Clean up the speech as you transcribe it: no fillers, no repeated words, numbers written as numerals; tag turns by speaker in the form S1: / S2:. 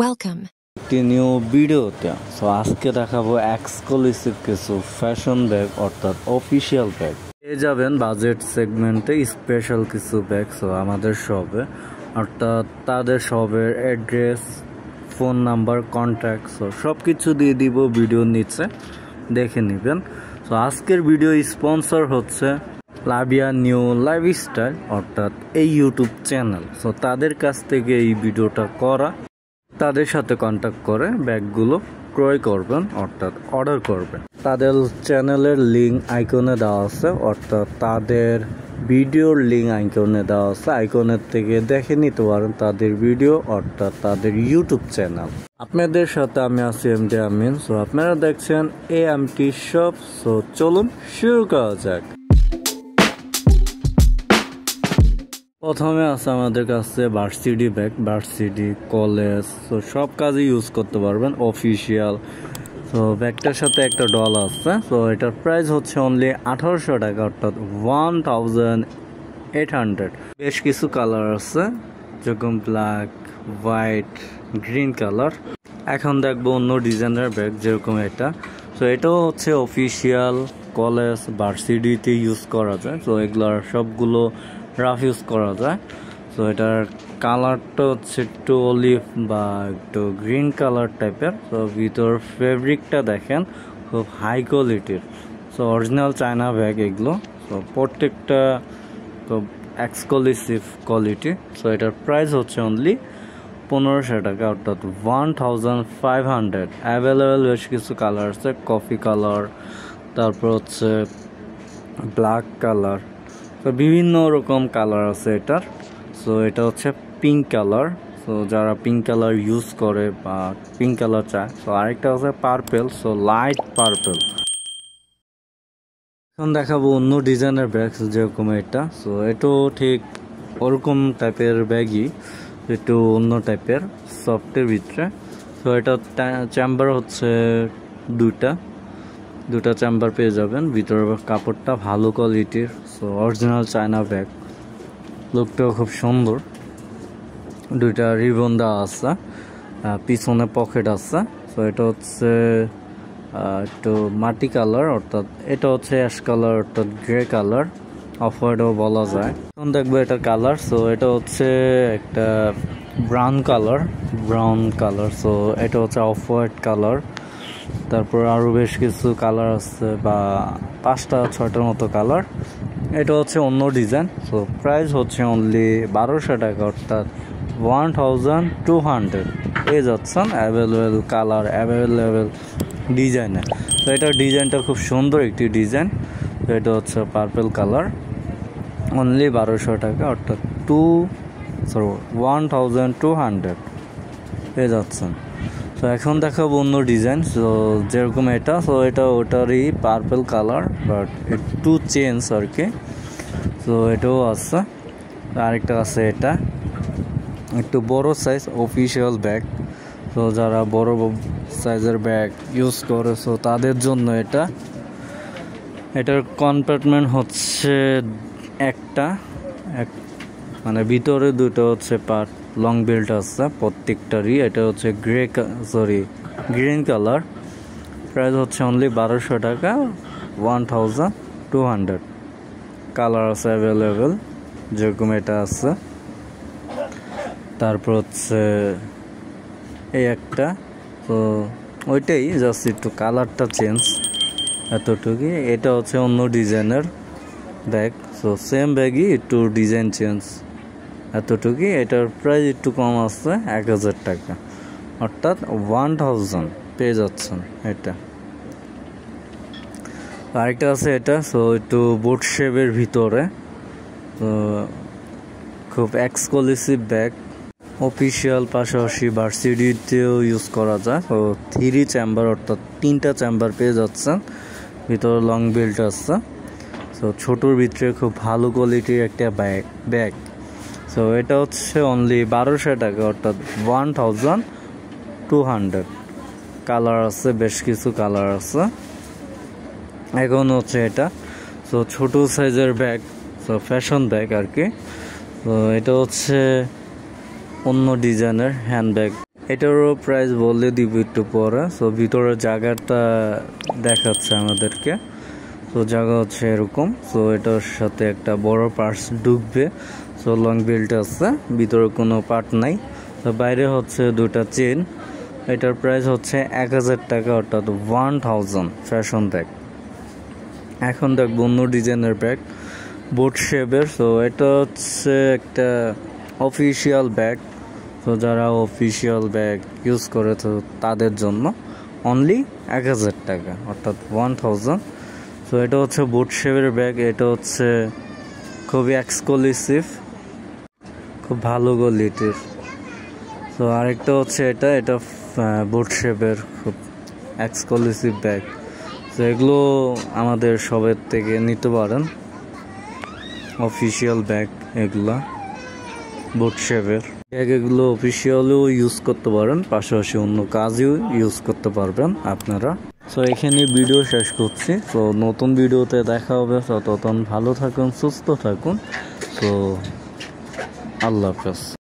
S1: Welcome.
S2: একটি new ভিডিওতে so আজকে দেখাবো এক্সক্লুসিভ কিছু ফ্যাশন ব্যাগ অর্থাৎ অফিসিয়াল ব্যাগ পেয়ে যাবেন বাজেট সেগমেন্টে স্পেশাল কিছু ব্যাগ। সো আমাদের শপে অর্থাৎ তাদের শপের অ্যাড্রেস, ফোন নাম্বার, কন্ট্যাক্ট সব কিছু দিয়ে দিব ভিডিওর নিচে, দেখে নেবেন। সো আজকের ভিডিও স্পন্সর হচ্ছে লাভিয়া নিউ লাইফস্টাইল অর্থাৎ এই ইউটিউব চ্যানেল। সো তাদের কাছ থেকে এই ভিডিওটা করা, তাদের সাথে কন্ট্যাক্ট করে ব্যাগগুলো ক্রয় করবেন অর্থাৎ অর্ডার করবেন। তাদের চ্যানেলের লিঙ্ক আইকনে দেওয়া আছে, অর্থাৎ তাদের ভিডিওর লিঙ্ক আইকনে দেওয়া আছে, আইকনের থেকে দেখে নিতে পারেন তাদের ভিডিও অর্থাৎ তাদের ইউটিউব চ্যানেল। আপনাদের সাথে আমি আছি এমডি আমিন। সো আপনারা দেখছেন এএমটি শপ। সো চলুন শুরু করা যাক। প্রথমে আছে আমাদের কাছে ভার্সিটি ব্যাগ, ভার্সিটি, কলেজ, তো সব কাজে ইউজ করতে পারবেন অফিসিয়াল। তো ব্যাগটার সাথে একটা ডল আছে। তো এটার প্রাইস হচ্ছে অনলি 1800 টাকা অর্থাৎ 1800। বেশ কিছু কালার আছে যেরকম ব্ল্যাক, হোয়াইট, গ্রিন কালার। এখন দেখবো অন্য ডিজাইনের ব্যাগ যেরকম এটা। তো এটাও হচ্ছে অফিসিয়াল, কলেজ, ভার্সিটিতে ইউজ করা যায়। তো এগুলার সবগুলো রাফ ইউজ করা যায়। তো এটার কালারটা হচ্ছে একটু অলিভ বা একটু গ্রিন কালার টাইপের। তো ভিতর ফেব্রিকটা দেখেন খুব হাই কোয়ালিটির। সো অরিজিনাল চায়না ব্যাগ এগুলো। তো প্রত্যেকটা খুব এক্সক্লুসিভ কোয়ালিটি। সো এটার প্রাইস হচ্ছে অনলি 1500 টাকা অর্থাৎ 1500। অ্যাভেলেবেল বেশ কিছু কালার আছে, কফি কালার, তারপর হচ্ছে ব্ল্যাক কালার, তো বিভিন্ন রকম কালার আছে এটার। সো এটা হচ্ছে পিঙ্ক কালার। সো যারা পিঙ্ক কালার ইউজ করে বা পিঙ্ক কালার চায়। সো আরেকটা হচ্ছে পার্পেল, সো লাইট পার্পেল। এখন দেখাবো অন্য ডিজাইনের ব্যাগ যেরকম এটা। সো এটাও ঠিক ওরকম টাইপের ব্যাগই, একটু অন্য টাইপের সফটের ভিতরে। তো এটা চেম্বার হচ্ছে দুটা চেম্বার পেয়ে যাবেন। ভিতরের কাপড়টা ভালো কোয়ালিটির। সো অরিজিনাল চায়না ব্যাগ, লুকটাও খুব সুন্দর। দুইটা রিবন দেওয়া আছে, পিছনে পকেট আছে। সো এটা হচ্ছে একটু মাটি কালার অর্থাৎ এটা হচ্ছে অ্যাশ কালার অর্থাৎ গ্রে কালার, অফ হোয়াইটও বলা যায়। এখন দেখবো এটা কালার। সো এটা হচ্ছে একটা ব্রাউন কালার। সো এটা হচ্ছে অফ হোয়াইট কালার। তারপর আরও বেশ কিছু কালার আছে, বা 5-6টার মতো কালার। এটা হচ্ছে অন্য ডিজাইন। সো প্রাইস হচ্ছে অনলি 1200 টাকা অর্থাৎ 1200 পেয়ে যাচ্ছেন অ্যাভেলেবেল কালার, অ্যাভেলেবেল ডিজাইনে। তো এটার ডিজাইনটা খুব সুন্দর একটি ডিজাইন। তো এটা হচ্ছে পার্পল কালার, অনলি 1200 টাকা অর্থাৎ 1200 পেয়ে যাচ্ছেন। তো এখন দেখাবো অন্য ডিজাইন। সো যেরকম এটা, সো এটা ওটারই পার্পল কালার বাট একটু চেঞ্জ আর কি। তো এটাও আছে। আরেকটা আছে এটা একটু বড় সাইজ অফিসিয়াল ব্যাগ। তো যারা বড় সাইজের ব্যাগ ইউজ করে সো তাদের জন্য এটার কম্পার্টমেন্ট হচ্ছে একটা, মানে ভিতরে দুটো হচ্ছে পার্ট, লং বেল্ট আছে প্রত্যেকটারই। এটা হচ্ছে গ্রিন কালার। প্রাইস হচ্ছে অনলি 1200 টাকা 1200। কালার আছে অ্যাভেলেবেল যেরকম এটা আছে। তারপর হচ্ছে এই একটা, তো ওইটাই জাস্ট একটু কালারটা চেঞ্জ এতটুকুই। এটা হচ্ছে অন্য ডিজাইনের ব্যাগ। সো সেম ব্যাগই একটু ডিজাইন চেঞ্জ এতটুকুই। এটার প্রাইস একটু কম আছে 1000 টাকা অর্থাৎ 1000 পেয়ে যাচ্ছেন এটা। আরেকটা আছে এটা। সো একটু বোট শেপের ভিতরে, তো খুব এক্সক্লুসিভ ব্যাগ, অফিসিয়াল পাশাপাশি ভার্সিটিতেও ইউজ করা যায়। তো 3 চেম্বার অর্থাৎ 3টা চেম্বার পেয়ে যাচ্ছেন। ভিতরে লং বেল্ট আছে। সো ছোটোর ভিতরে খুব ভালো কোয়ালিটির একটা ব্যাগ। সো এটা হচ্ছে অনলি 1200 টাকা অর্থাৎ 1200। কালার আছে, বেশ কিছু কালার আছে। এখন হচ্ছে এটা, সো ছোটো সাইজের ব্যাগ, সো ফ্যাশন ব্যাগ আর কি। তো এটা হচ্ছে অন্য ডিজাইনের হ্যান্ডব্যাগ। এটারও প্রাইস বলে দিব একটু পরে। সো ভিতরের জায়গাটা দেখাচ্ছে আমাদেরকে। তো জায়গা হচ্ছে এরকম। সো এটার সাথে একটা বড় পার্টস ঢুকবে। সো লং বেল্ট আছে, ভিতরে কোনো পার্ট নাই। তো বাইরে হচ্ছে দুটা চেন। এটার প্রাইস হচ্ছে 1000 টাকা, অর্থাৎ 1000 ফ্যাশন ব্যাগ। এখন দেখবো অন্য ডিজাইনের ব্যাগ, বোট শেপের। সো এটা হচ্ছে একটা অফিসিয়াল ব্যাগ। তো যারা অফিসিয়াল ব্যাগ ইউজ করে তো তাদের জন্য অনলি 1000 টাকা, অর্থাৎ 1000। তো এটা হচ্ছে বোট শেপের ব্যাগ। এটা হচ্ছে খুবই এক্সক্লুসিভ, খুব ভালো কোয়ালিটির। তো আরেকটা হচ্ছে এটা বোট শেপের খুব এক্সক্লুসিভ ব্যাগ। তো এগুলো আমাদের সবের থেকে নিতে পারেন, অফিসিয়াল ব্যাগ এগুলা বোট শেপের ব্যাগ। এগুলো অফিসিয়ালও ইউজ করতে পারেন, পাশাপাশি অন্য কাজেও ইউজ করতে পারবেন আপনারা। তো এখানে ভিডিও শেষ করছি। তো নতুন ভিডিওতে দেখা হবে, ততক্ষণ ভালো থাকুন, সুস্থ থাকুন। তো আল্লাহ হাফেজ।